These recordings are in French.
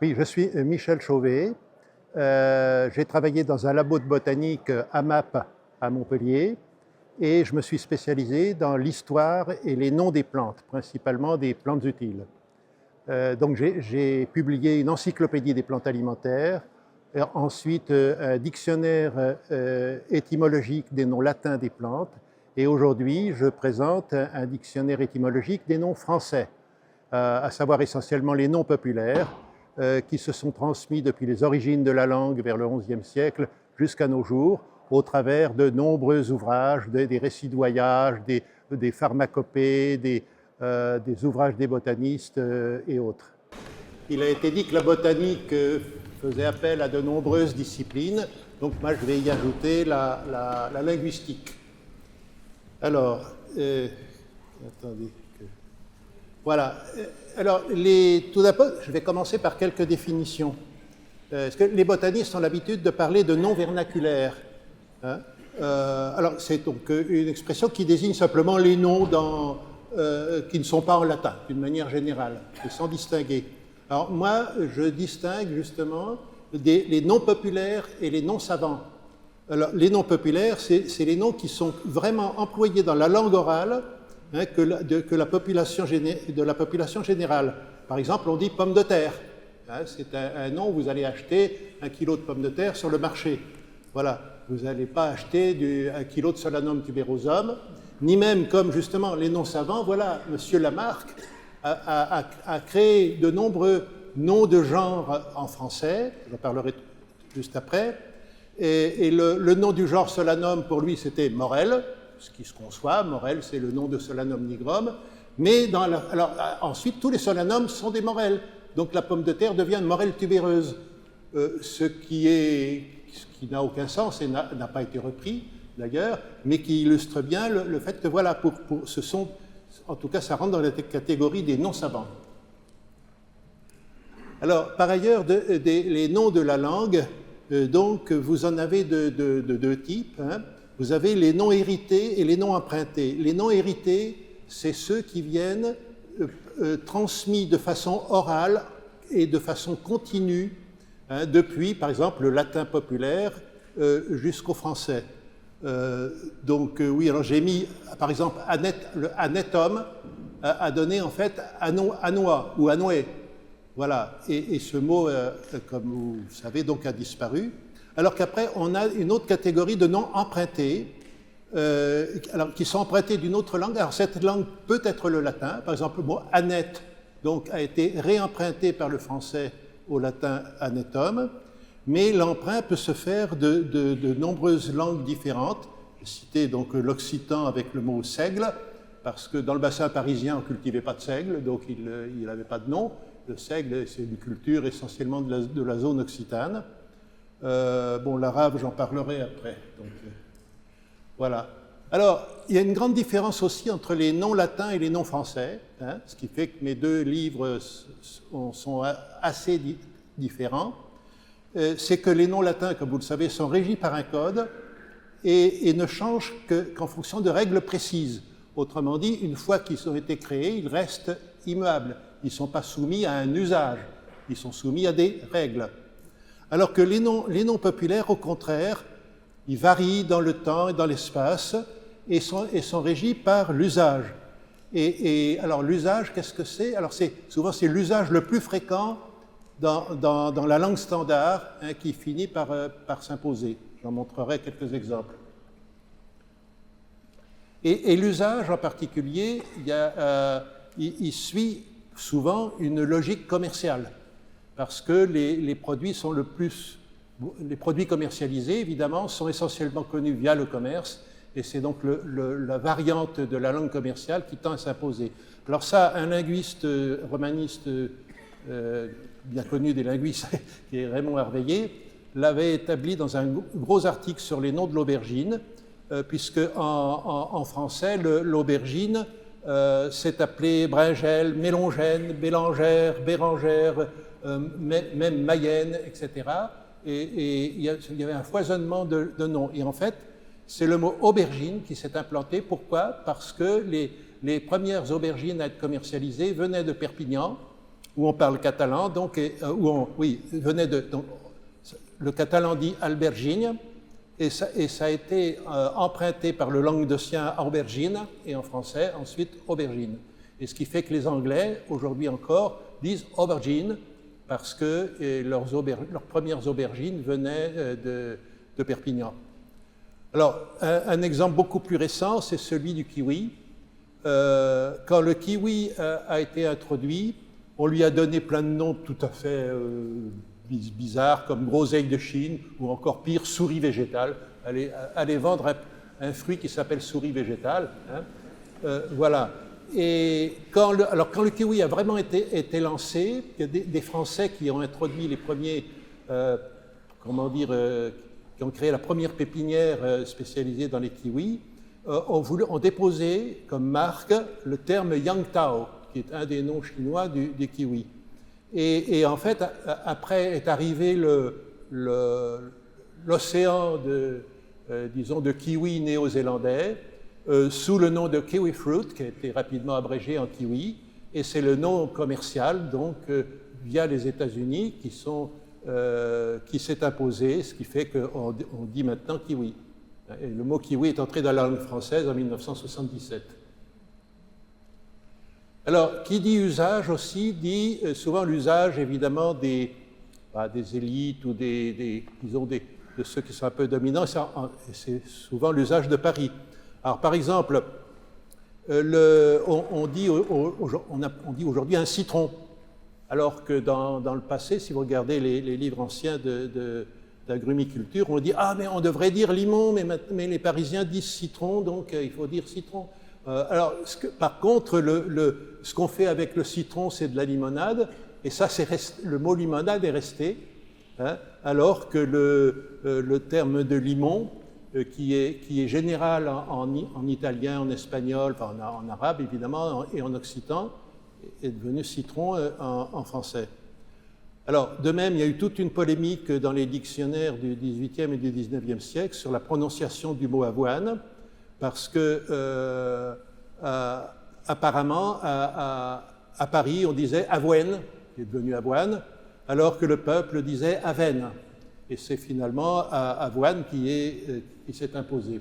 Oui, je suis Michel Chauvet. J'ai travaillé dans un labo de botanique AMAP à Montpellier et je me suis spécialisé dans l'histoire et les noms des plantes, principalement des plantes utiles. Donc j'ai publié une encyclopédie des plantes alimentaires, ensuite un dictionnaire étymologique des noms latins des plantes, et aujourd'hui je présente un dictionnaire étymologique des noms français, à savoir essentiellement les noms populaires, qui se sont transmis depuis les origines de la langue vers le XIe siècle jusqu'à nos jours, au travers de nombreux ouvrages, des récits de voyage, des pharmacopées, des ouvrages des botanistes et autres. Il a été dit que la botanique faisait appel à de nombreuses disciplines, donc moi je vais y ajouter la linguistique. Alors, attendez. Voilà. Alors, tout d'abord, je vais commencer par quelques définitions. Parce que les botanistes ont l'habitude de parler de noms vernaculaires. Hein. Alors, c'est donc une expression qui désigne simplement les noms qui ne sont pas en latin, d'une manière générale, et sans distinguer. Alors, moi, je distingue justement les noms populaires et les noms savants. Alors, les noms populaires, c'est les noms qui sont vraiment employés dans la langue orale, hein, de la population générale. Par exemple, on dit pomme de terre. Hein, c'est un nom où vous allez acheter 1 kilo de pommes de terre sur le marché. Voilà, vous n'allez pas acheter 1 kilo de Solanum tuberosum, ni même comme justement les noms savants. Voilà, M. Lamarck a créé de nombreux noms de genre en français, j'en parlerai juste après, et le nom du genre Solanum, pour lui, c'était Morel, ce qui se conçoit. Morel, c'est le nom de Solanum nigrum, mais alors, ensuite, tous les solanums sont des morels, donc la pomme de terre devient une morelle tubéreuse, ce qui n'a aucun sens et n'a pas été repris, d'ailleurs, mais qui illustre bien le fait que, voilà, en tout cas, ça rentre dans la catégorie des noms savants. Alors, par ailleurs, les noms de la langue, donc, vous en avez de deux types. Hein. Vous avez les noms hérités et les noms empruntés. Les noms hérités, c'est ceux qui viennent transmis de façon orale et de façon continue, hein, depuis, par exemple, le latin populaire jusqu'au français. Oui, alors j'ai mis, par exemple, le anétum a donné en fait anois ou anoé. Voilà, et ce mot, comme vous savez, donc a disparu. Alors qu'après, on a une autre catégorie de noms empruntés, qui sont empruntés d'une autre langue. Alors cette langue peut être le latin. Par exemple, le mot aneth donc, a été réemprunté par le français au latin anetum, mais l'emprunt peut se faire de nombreuses langues différentes. J'ai cité donc l'occitan avec le mot seigle, parce que dans le bassin parisien, on ne cultivait pas de seigle, donc il n'avait pas de nom. Le seigle, c'est une culture essentiellement de la zone occitane. L'arabe, j'en parlerai après. Donc, voilà. Alors, il y a une grande différence aussi entre les noms latins et les noms français, hein, ce qui fait que mes deux livres sont assez différents. C'est que les noms latins, comme vous le savez, sont régis par un code et ne changent qu'en fonction de règles précises. Autrement dit, une fois qu'ils ont été créés, ils restent immuables. Ils ne sont pas soumis à un usage, ils sont soumis à des règles. Alors que les noms populaires, au contraire, ils varient dans le temps et dans l'espace et sont régis par l'usage. Et alors l'usage, qu'est-ce que c'est? Alors souvent c'est l'usage le plus fréquent dans la langue standard, hein, qui finit par s'imposer. J'en montrerai quelques exemples. Et l'usage en particulier, il suit souvent une logique commerciale, parce que les produits les produits commercialisés, évidemment, sont essentiellement connus via le commerce, et c'est donc la variante de la langue commerciale qui tend à s'imposer. Alors ça, un linguiste romaniste bien connu des linguistes, qui est Raymond Herveillé, l'avait établi dans un gros article sur les noms de l'aubergine, puisque en français, l'aubergine s'est appelé Bringelle, Mélongène, Bélangère, Bérangère, même Mayenne, etc. Et il y avait un foisonnement de noms. Et en fait, c'est le mot aubergine qui s'est implanté. Pourquoi? Parce que les premières aubergines à être commercialisées venaient de Perpignan, où on parle catalan, donc, oui, venait de... Donc, le catalan dit albergine, et ça a été emprunté par le languedocien aubergine, et en français, ensuite, aubergine. Et ce qui fait que les Anglais, aujourd'hui encore, disent aubergine, parce que leurs premières aubergines venaient de Perpignan. Alors, un exemple beaucoup plus récent, c'est celui du kiwi. Quand le kiwi a été introduit, on lui a donné plein de noms tout à fait bizarres, comme groseille de Chine, ou encore pire, souris végétale. Allez vendre un fruit qui s'appelle souris végétale. Hein. Voilà. Et quand le kiwi a vraiment été lancé, il y a des Français qui ont introduit les premiers, qui ont créé la première pépinière spécialisée dans les kiwis, ont déposé comme marque le terme Yangtao, qui est un des noms chinois du kiwi. Et en fait, après est arrivé l'océan de kiwi néo-zélandais, sous le nom de kiwi fruit, qui a été rapidement abrégé en kiwi, et c'est le nom commercial, donc via les États-Unis, qui s'est imposé, ce qui fait qu'on dit maintenant kiwi. Et le mot kiwi est entré dans la langue française en 1977. Alors, qui dit usage aussi, dit souvent l'usage évidemment des élites ou disons de ceux qui sont un peu dominants, c'est souvent l'usage de Paris. Alors, par exemple, on dit aujourd'hui un citron, alors que dans le passé, si vous regardez les livres anciens d'agrumiculture, on dit « Ah, mais on devrait dire limon, mais les Parisiens disent citron, donc il faut dire citron. » Alors, par contre, ce qu'on fait avec le citron, c'est de la limonade, et ça, le mot limonade est resté, hein, alors que le terme de limon, qui est général en italien, en espagnol, enfin en arabe évidemment, et en occitan, est devenu citron en français. Alors, de même, il y a eu toute une polémique dans les dictionnaires du XVIIIe et du XIXe siècle sur la prononciation du mot avoine, parce que apparemment, à Paris, on disait avoine, qui est devenu avoine, alors que le peuple disait avenne. Et c'est finalement avoine qui s'est imposé.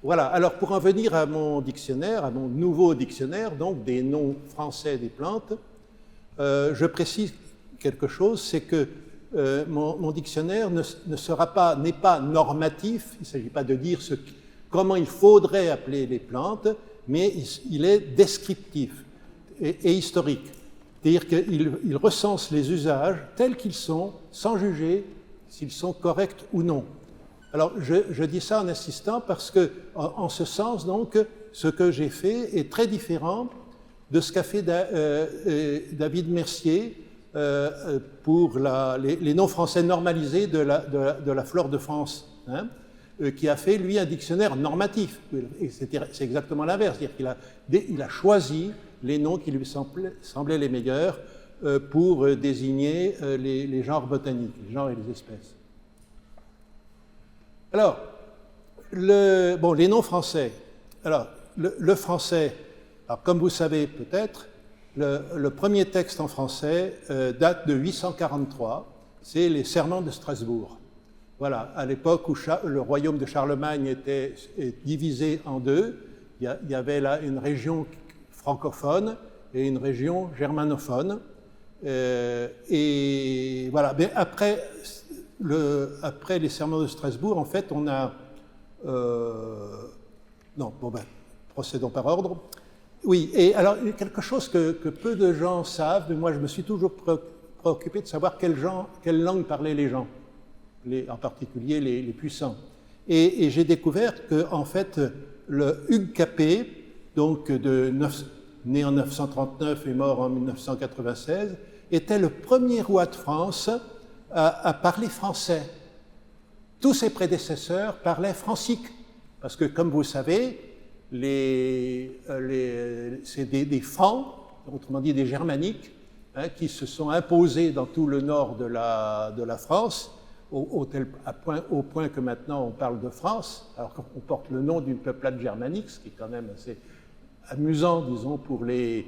Voilà, alors pour en venir à mon dictionnaire, à mon nouveau dictionnaire, donc des noms français des plantes, je précise quelque chose, c'est que mon dictionnaire n'est pas normatif, il ne s'agit pas de dire comment il faudrait appeler les plantes, mais il est descriptif et historique. C'est-à-dire qu'il recense les usages tels qu'ils sont, sans juger s'ils sont corrects ou non. Alors, je dis ça en insistant parce que, en ce sens, donc, ce que j'ai fait est très différent de ce qu'a fait David Mercier pour les noms français normalisés de la flore de France, hein, qui a fait, lui, un dictionnaire normatif. C'est exactement l'inverse, c'est-à-dire qu'il a choisi les noms qui lui semblaient les meilleurs pour désigner les genres botaniques, les genres et les espèces. Alors, les noms français. Alors, le français, alors, comme vous savez peut-être, le premier texte en français date de 843, c'est les Sermons de Strasbourg. Voilà, à l'époque où le royaume de Charlemagne était divisé en deux, il y avait là une région francophone et une région germanophone. Et voilà, mais après les Sermons de Strasbourg, en fait, on a... procédons par ordre. Oui, et alors, il y a quelque chose que peu de gens savent, mais moi, je me suis toujours préoccupé de savoir quelle langue parlaient les gens, en particulier les puissants. Et j'ai découvert que, en fait, le Hugues Capet, donc né en 939 et mort en 1996, était le premier roi de France à parler français. Tous ses prédécesseurs parlaient francique, parce que, comme vous savez, c'est des Francs, autrement dit des Germaniques, hein, qui se sont imposés dans tout le nord de la France, au point que maintenant on parle de France, alors qu'on porte le nom d'une peuplade germanique, ce qui est quand même assez amusant, disons, pour les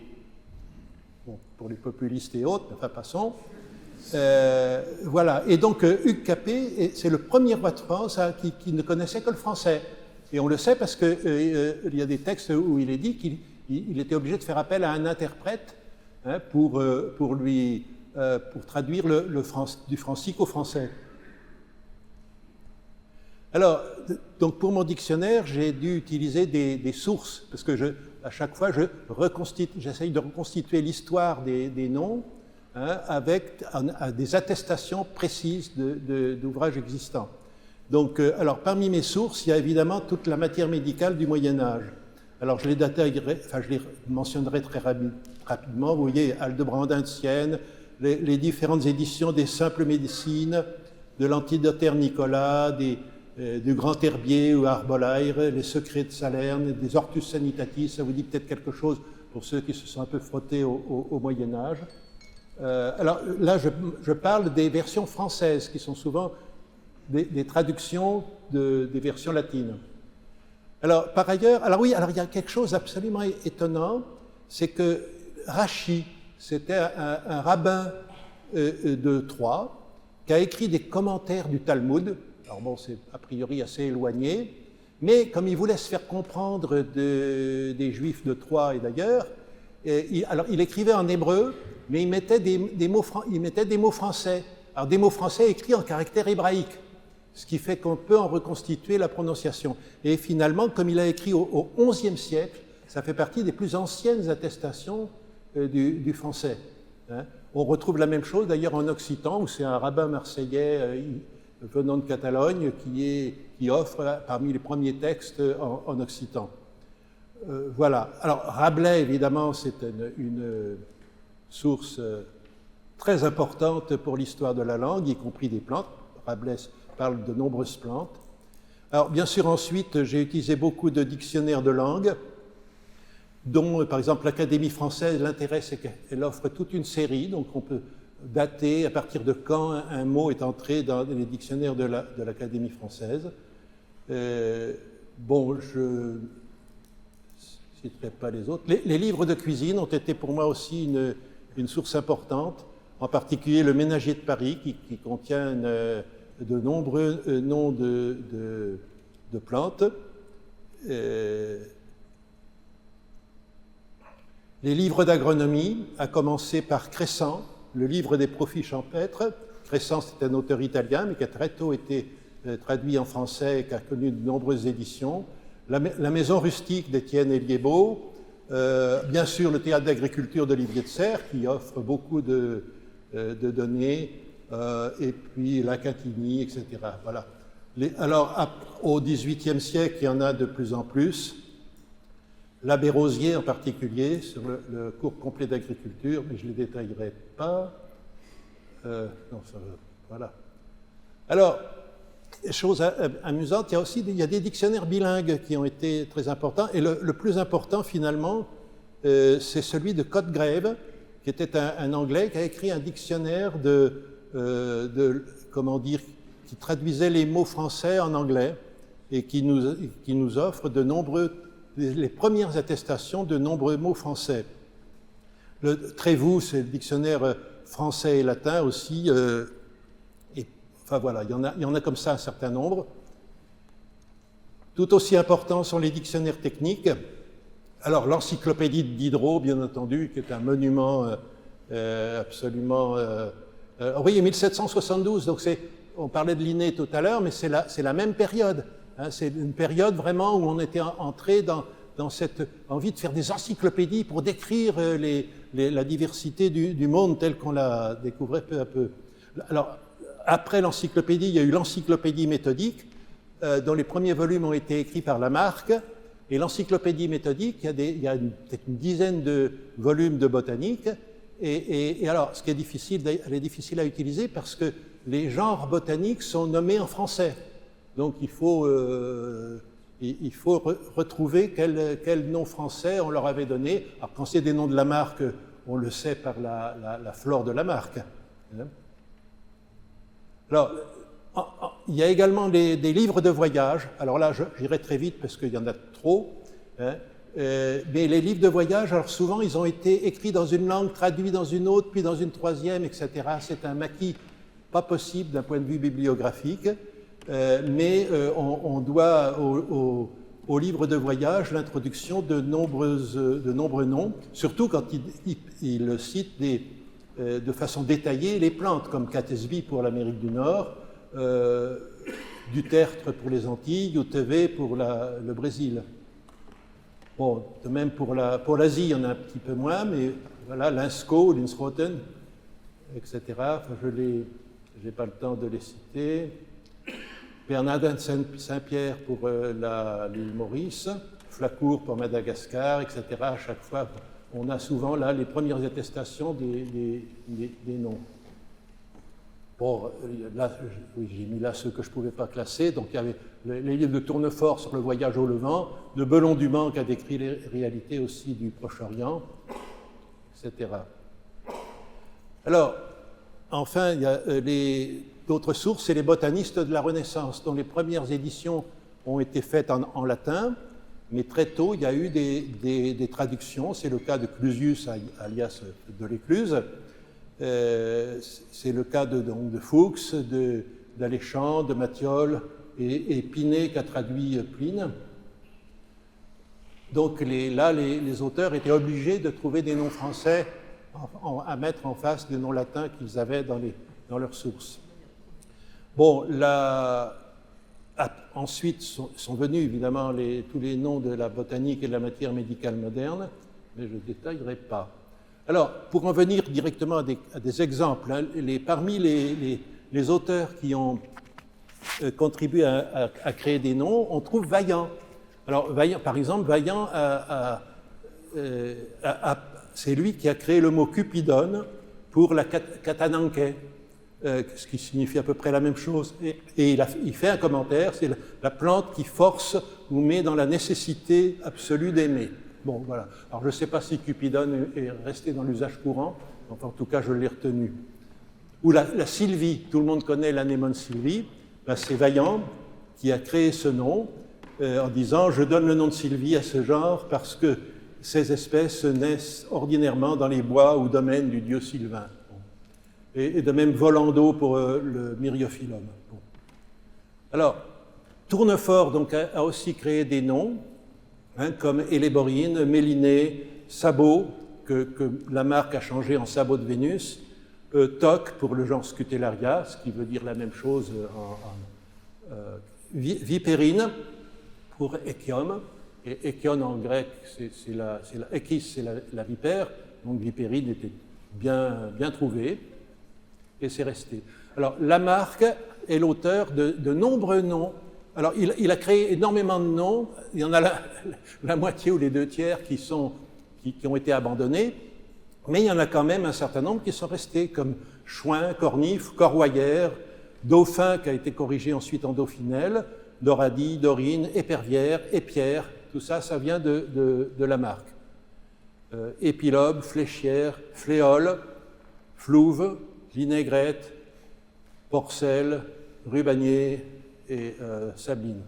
bon, pour les populistes et autres, enfin passons. Voilà, et donc Hugues Capet, c'est le premier roi de France qui ne connaissait que le français. Et on le sait parce qu'il y a des textes où il est dit qu'il était obligé de faire appel à un interprète hein, pour traduire du francique au français. Alors, donc pour mon dictionnaire, j'ai dû utiliser des sources, parce que à chaque fois, j'essaye de reconstituer l'histoire des noms hein, avec des attestations précises d'ouvrages existants. Donc, alors parmi mes sources, il y a évidemment toute la matière médicale du Moyen-Âge. Alors je les mentionnerai très rapidement. Vous voyez, Aldebrandin de Sienne, les différentes éditions des simples médecines, de l'Antidotaire Nicolas, du Grand Herbier ou Arbolaire, les secrets de Salerne, des Hortus Sanitatis, ça vous dit peut-être quelque chose pour ceux qui se sont un peu frottés au Moyen-Âge. Alors là, je parle des versions françaises, qui sont souvent des traductions des versions latines. Alors, par ailleurs, il y a quelque chose d'absolument étonnant, c'est que Rachi, c'était un rabbin de Troyes, qui a écrit des commentaires du Talmud. Alors bon, c'est a priori assez éloigné, mais comme il voulait se faire comprendre des Juifs de Troyes et d'ailleurs, il écrivait en hébreu, mais il mettait des mots français. Alors des mots français écrits en caractère hébraïque, ce qui fait qu'on peut en reconstituer la prononciation. Et finalement, comme il a écrit au XIe siècle, ça fait partie des plus anciennes attestations du français. Hein. On retrouve la même chose d'ailleurs en occitan, où c'est un rabbin marseillais venant de Catalogne qui offre parmi les premiers textes en occitan. Voilà. Alors Rabelais, évidemment, c'est une source très importante pour l'histoire de la langue, y compris des plantes. Rabelais parle de nombreuses plantes. Alors bien sûr, ensuite, j'ai utilisé beaucoup de dictionnaires de langue, dont par exemple l'Académie française. L'intérêt, c'est qu'elle offre toute une série, donc on peut dater à partir de quand un mot est entré dans les dictionnaires de l'Académie française. Bon, je ne citerai pas les autres. Les livres de cuisine ont été pour moi aussi une source importante, en particulier le Ménagier de Paris, qui contient de nombreux noms de plantes. Les livres d'agronomie, à commencer par Cressan, le livre des profits champêtres. Cressan, c'est un auteur italien, mais qui a très tôt été traduit en français et qui a connu de nombreuses éditions. La maison rustique d'Étienne Eliébeau. Bien sûr, le théâtre d'agriculture d'Olivier de Serres, qui offre beaucoup de données. Et puis la Catigny, etc. Voilà. Alors, au XVIIIe siècle, il y en a de plus en plus. L'abbé Rosier en particulier, sur le cours complet d'agriculture, mais je ne les détaillerai pas. Voilà. Alors, chose amusante, il y a des dictionnaires bilingues qui ont été très importants, et le plus important finalement, c'est celui de Cotgrave, qui était un Anglais qui a écrit un dictionnaire comment dire, qui traduisait les mots français en anglais et qui nous offre les premières attestations de nombreux mots français. Le Trévoux, c'est le dictionnaire français et latin aussi. Enfin voilà, il y en a comme ça un certain nombre. Tout aussi importants sont les dictionnaires techniques. Alors l'encyclopédie de Diderot, bien entendu, qui est un monument absolument... oui, 1772, donc on parlait de Linné tout à l'heure, mais c'est la même période. Hein, c'est une période vraiment où on était entré dans cette envie de faire des encyclopédies pour décrire la diversité du monde tel qu'on la découvrait peu à peu. Alors, après l'encyclopédie, il y a eu l'encyclopédie méthodique, dont les premiers volumes ont été écrits par Lamarck. Et l'encyclopédie méthodique, il y a peut-être une dizaine de volumes de botanique. Et alors, ce qui est difficile, elle est difficile à utiliser parce que les genres botaniques sont nommés en français. Donc, il faut retrouver quel nom français on leur avait donné. Alors, quand c'est des noms de Lamarck, on le sait par la flore de Lamarck. Alors, il y a également des livres de voyage. Alors là, j'irai très vite parce qu'il y en a trop. Hein. Mais les livres de voyage, alors souvent, ils ont été écrits dans une langue, traduits dans une autre, puis dans une troisième, etc. C'est un maquis pas possible d'un point de vue bibliographique, mais on doit au livre de voyage l'introduction de nombreux noms, surtout quand il cite de façon détaillée les plantes, comme Catesby pour l'Amérique du Nord, du tertre pour les Antilles, Utv pour le Brésil. Bon, de même pour l'Asie, il y en a un petit peu moins, mais voilà, Linsco, Linsroten, etc. Enfin, je n'ai pas le temps de les citer. Bernardin Saint-Pierre pour l'île Maurice, Flacourt pour Madagascar, etc. À chaque fois, on a souvent là les premières attestations des noms. Bon, là, j'ai mis là ceux que je ne pouvais pas classer. Donc, il y avait les livres de Tournefort sur le voyage au Levant, de Belon-Dumas qui a décrit les réalités aussi du Proche-Orient, etc. Alors, enfin, il y a d'autres sources, c'est les botanistes de la Renaissance, dont les premières éditions ont été faites en latin, mais très tôt, il y a eu des traductions. C'est le cas de Clusius, alias de l'Écluse. C'est le cas de Fuchs, d'Aléchant, de Matthiol et Pinet qui a traduit Pline. Donc là, les auteurs étaient obligés de trouver des noms français à mettre en face des noms latins qu'ils avaient dans leurs sources. Bon, ensuite sont venus évidemment tous les noms de la botanique et de la matière médicale moderne, mais je ne détaillerai pas. Alors, pour en venir directement à des exemples, hein, parmi les auteurs qui ont contribué à créer des noms, on trouve Vaillant. Alors, Vaillant, par exemple, Vaillant, c'est lui qui a créé le mot Cupidone pour la Catananke, ce qui signifie à peu près la même chose. Et il fait un commentaire, c'est la plante qui force ou met dans la nécessité absolue d'aimer. Bon, voilà. Alors, je ne sais pas si Cupidone est resté dans l'usage courant, enfin, en tout cas, je l'ai retenu. Ou la Sylvie, tout le monde connaît l'anémone Sylvie, ben, c'est Vaillant qui a créé ce nom en disant « Je donne le nom de Sylvie à ce genre parce que ces espèces naissent ordinairement dans les bois ou domaines du dieu Sylvain. » Et de même Volando pour le Myriophyllum. Bon. Alors, Tournefort donc, a aussi créé des noms, hein, comme Héléborine, Méliné, Sabot, que Lamarck a changé en Sabot de Vénus, Toc pour le genre Scutellaria, ce qui veut dire la même chose Vipérine pour Échium, et Échion en grec, Échis, c'est la vipère, donc Vipérine était bien trouvé, et c'est resté. Alors, Lamarck est l'auteur de nombreux noms. Alors, il a créé énormément de noms. Il y en a la moitié ou les 2/3 qui ont été abandonnés, mais il y en a quand même un certain nombre qui sont restés, comme Chouin, Cornif, Corroyère, Dauphin, qui a été corrigé ensuite en Dauphinelle, Dorady, Dorine, Épervière, Épierre. Tout ça, ça vient de Lamarck. Épilobe, Fléchière, Fléole, Flouve, Vinaigrette, Porcel, Rubanier et Sabine.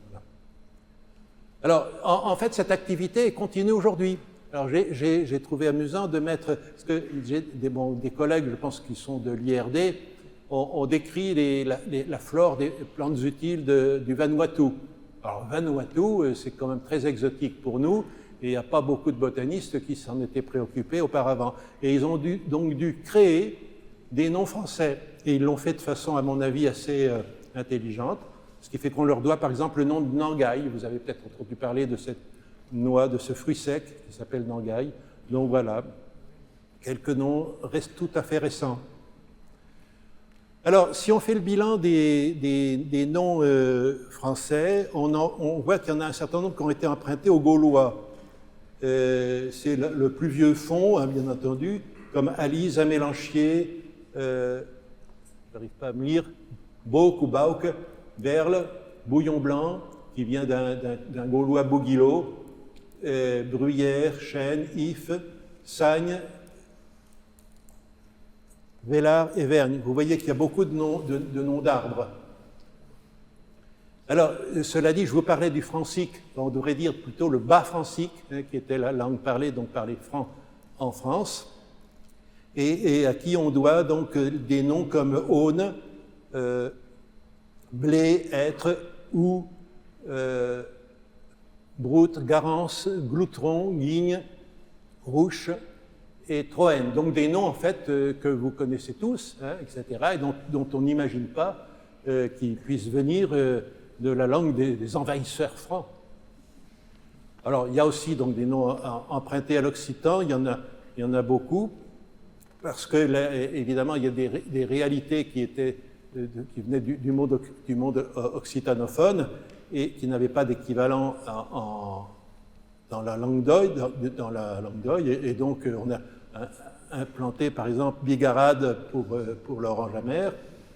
Alors, en fait, cette activité continue aujourd'hui. Alors, j'ai trouvé amusant de mettre, parce que j'ai des collègues, je pense, qui sont de l'IRD, ont décrit la flore des plantes utiles du Vanuatu. Alors, Vanuatu, c'est quand même très exotique pour nous, et il n'y a pas beaucoup de botanistes qui s'en étaient préoccupés auparavant. Et ils ont donc dû créer des noms français. Et ils l'ont fait de façon, à mon avis, assez intelligente. Ce qui fait qu'on leur doit, par exemple, le nom de Nangai. Vous avez peut-être entendu parler de cette noix, de ce fruit sec qui s'appelle Nangai. Donc voilà, quelques noms restent tout à fait récents. Alors, si on fait le bilan des noms français, on voit qu'il y en a un certain nombre qui ont été empruntés aux Gaulois. C'est le plus vieux fond, hein, bien entendu, comme Alise, Amélanchier, j'arrive pas à me lire, Bauque ou Bauque, Berle, Bouillon Blanc, qui vient d'un Gaulois Bouguilot, Bruyère, Chêne, If, Sagne, Vélard et Vergne. Vous voyez qu'il y a beaucoup de noms d'arbres. Alors, cela dit, je vous parlais du francique, on devrait dire plutôt le bas francique, hein, qui était la langue parlée, donc par les Francs en France, et à qui on doit donc des noms comme Aune, Blé, Hêtre, Ou, Broute, Garance, Gloutron, Guigne, Rouche et Troène. Donc des noms en fait que vous connaissez tous, hein, etc., et dont on n'imagine pas qu'ils puissent venir de la langue des envahisseurs francs. Alors il y a aussi donc des noms empruntés à l'occitan, il y en a beaucoup, parce que là, évidemment il y a des réalités qui venaient du monde occitanophone et qui n'avaient pas d'équivalent dans la langue d'oï, et donc on a implanté par exemple bigarade pour l'orange amère,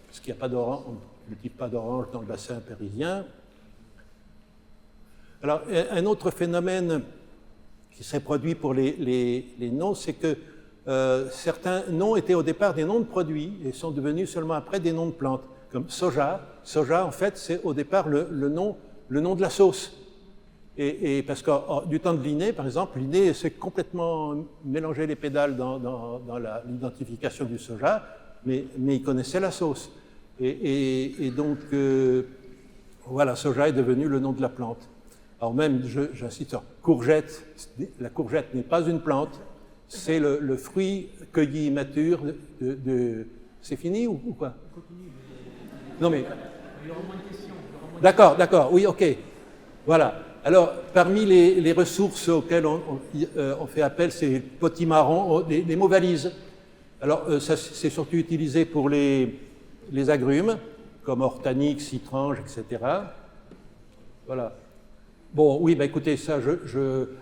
parce qu'il n'y a pas d'orange, on ne cultive pas d'orange dans le bassin parisien. Alors un autre phénomène qui s'est produit pour les noms, c'est que certains noms étaient au départ des noms de produits et sont devenus seulement après des noms de plantes, comme soja. Soja, en fait, c'est au départ le nom de la sauce. Et parce que du temps de Linné, par exemple, Linné s'est complètement mélangé les pédales dans l'identification du soja, mais il connaissait la sauce. Et donc, voilà, soja est devenu le nom de la plante. Alors même, j'insiste sur courgette, la courgette n'est pas une plante, c'est le fruit cueilli mature de... C'est fini ou quoi? Non mais... Il y aura moins de questions. D'accord, oui, ok. Voilà. Alors, parmi les ressources auxquelles on fait appel, c'est potimarron, des mots valises. Alors, ça c'est surtout utilisé pour les agrumes, comme hortanique, citrange, etc. Voilà. Bon, oui, bah écoutez, ça,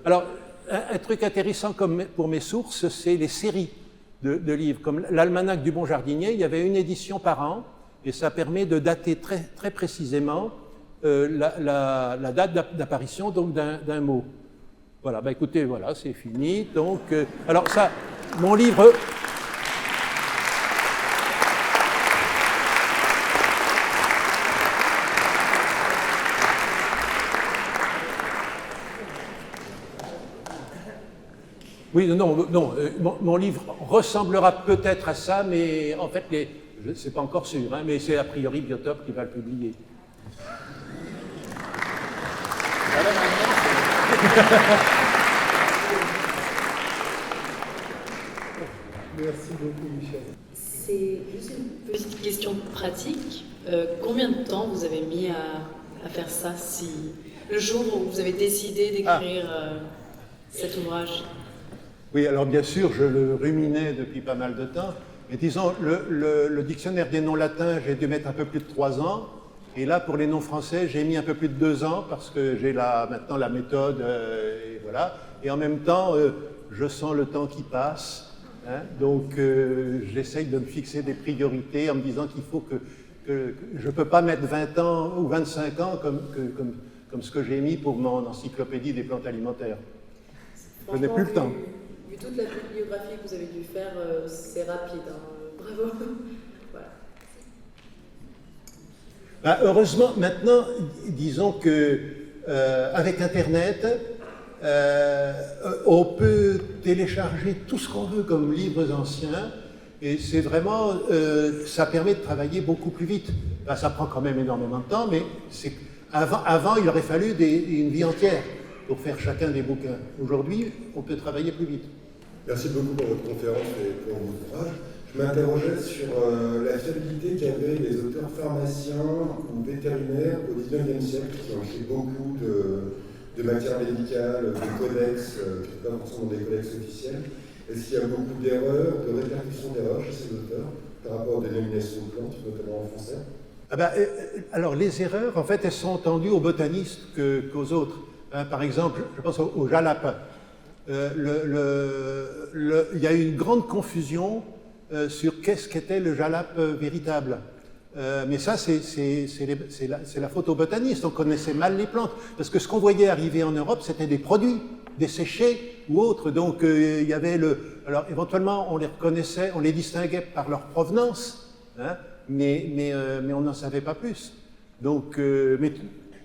Alors, un truc intéressant comme pour mes sources, c'est les séries de livres. Comme l'Almanach du Bon Jardinier, il y avait une édition par an, et ça permet de dater très, très précisément la date d'apparition d'un mot. Voilà, bah écoutez, voilà, c'est fini. Donc, alors ça, mon livre... Oui, non, mon livre ressemblera peut-être à ça, mais en fait, c'est pas encore sûr, hein, mais c'est a priori Biotope qui va le publier. Merci beaucoup, Michel. C'est juste une petite question pratique. Combien de temps vous avez mis à faire ça, le jour où vous avez décidé d'écrire cet ouvrage? Oui, alors bien sûr, je le ruminais depuis pas mal de temps. Mais disons, le dictionnaire des noms latins, j'ai dû mettre un peu plus de 3 ans. Et là, pour les noms français, j'ai mis un peu plus de 2 ans parce que j'ai maintenant la méthode, et voilà. Et en même temps, je sens le temps qui passe. Hein, donc, j'essaye de me fixer des priorités en me disant qu'il faut que je ne peux pas mettre 20 ans ou 25 ans comme ce que j'ai mis pour mon encyclopédie des plantes alimentaires. Je n'ai plus le temps. Vu toute la bibliographie que vous avez dû faire, c'est rapide. Hein. Bravo. Voilà. Bah, heureusement, maintenant, disons que avec Internet, on peut télécharger tout ce qu'on veut comme livres anciens, et c'est vraiment, ça permet de travailler beaucoup plus vite. Bah, ça prend quand même énormément de temps, mais avant, il aurait fallu une vie entière pour faire chacun des bouquins. Aujourd'hui, on peut travailler plus vite. Merci beaucoup pour votre conférence et pour votre ouvrage. Je m'interrogeais sur la fiabilité qu'avaient les auteurs pharmaciens ou vétérinaires au XIXe siècle, qui ont écrit beaucoup de matières médicales, de codex, qui ne sont pas forcément des codex officiels. Est-ce qu'il y a beaucoup d'erreurs, de répercussions d'erreurs chez ces auteurs par rapport aux dénominations de plantes, notamment en français? Alors, les erreurs, en fait, elles sont entendues aux botanistes qu'aux autres. Par exemple, je pense au jalap. Il y a eu une grande confusion sur qu'est-ce qu'était le jalap véritable. Mais ça, c'est la faute aux botanistes. On connaissait mal les plantes. Parce que ce qu'on voyait arriver en Europe, c'était des produits, des séchés ou autres. Donc, il y avait alors, éventuellement, on les reconnaissait, on les distinguait par leur provenance, hein, mais on n'en savait pas plus. Donc,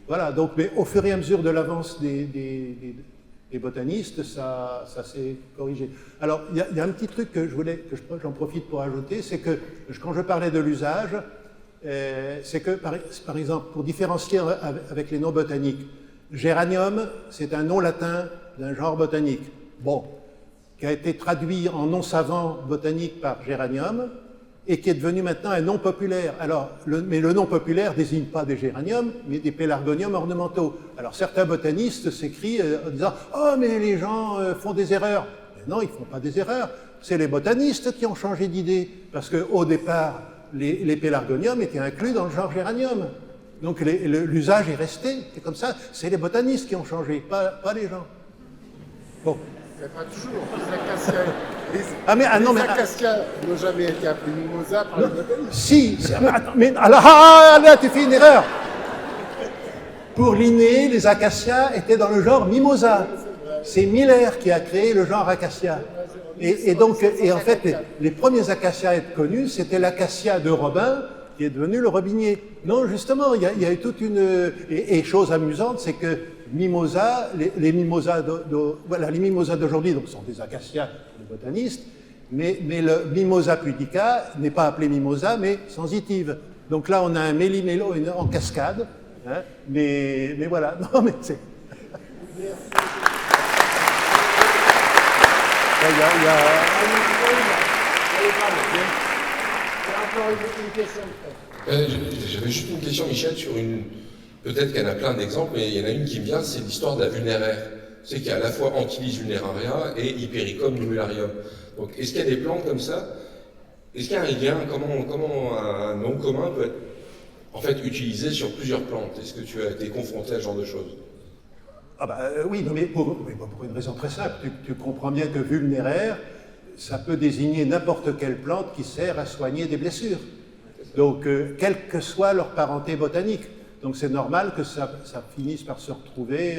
voilà, donc, mais au fur et à mesure de l'avance des botanistes, ça s'est corrigé. Alors, il y a un petit truc que j'en profite pour ajouter, c'est que quand je parlais de l'usage, c'est que, par exemple, pour différencier avec les noms botaniques, géranium, c'est un nom latin d'un genre botanique, bon, qui a été traduit en nom savant botanique par géranium, et qui est devenu maintenant un nom populaire. Alors, mais le nom populaire ne désigne pas des géraniums, mais des pélargoniums ornementaux. Alors, certains botanistes s'écrient en disant « Oh, mais les gens font des erreurs ». Mais non, ils ne font pas des erreurs. C'est les botanistes qui ont changé d'idée. Parce qu'au départ, les pélargoniums étaient inclus dans le genre géranium. Donc, l'usage est resté. C'est comme ça. C'est les botanistes qui ont changé, pas les gens. Bon. Mais pas toujours. Les acacias n'ont jamais été appelés mimosa par les botanistes. Si, mais alors, là, tu fais une erreur. Pour Linné, les acacias étaient dans le genre mimosa. C'est Miller qui a créé le genre acacia. Et en fait, les premiers acacias à être connus, c'était l'acacia de Robin, qui est devenu le robinier. Non, justement, il y a eu toute une... Et chose amusante, c'est que mimosa, les mimosas d'aujourd'hui donc sont des acacias, des botanistes, mais le mimosa pudica n'est pas appelé mimosa, mais sensitive. Donc là, on a un méli-mélo en cascade, hein, mais voilà. Non, mais c'est... J'avais juste une question, Michel, sur une... Peut-être qu'il y en a plein d'exemples, mais il y en a une qui me vient, c'est l'histoire de la vulnéraire. C'est qu'il y a à la fois Antilles vulneraria et Hypericum numularium. Donc, est-ce qu'il y a des plantes comme ça? Est-ce qu'il y a un lien? Comment un nom commun peut être en fait utilisé sur plusieurs plantes? Est-ce que tu as été confronté à ce genre de choses? Oui, non, mais pour une raison très simple. Tu comprends bien que vulnéraire, ça peut désigner n'importe quelle plante qui sert à soigner des blessures. Donc, quelle que soit leur parenté botanique. Donc, c'est normal que ça finisse par se retrouver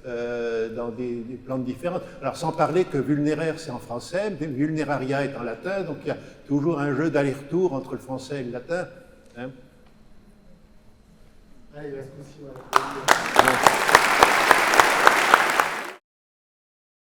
dans des plantes différentes. Alors, sans parler que vulnéraire, c'est en français, vulneraria est en latin, donc il y a toujours un jeu d'aller-retour entre le français et le latin. Hein. Allez, il reste aussi, voilà.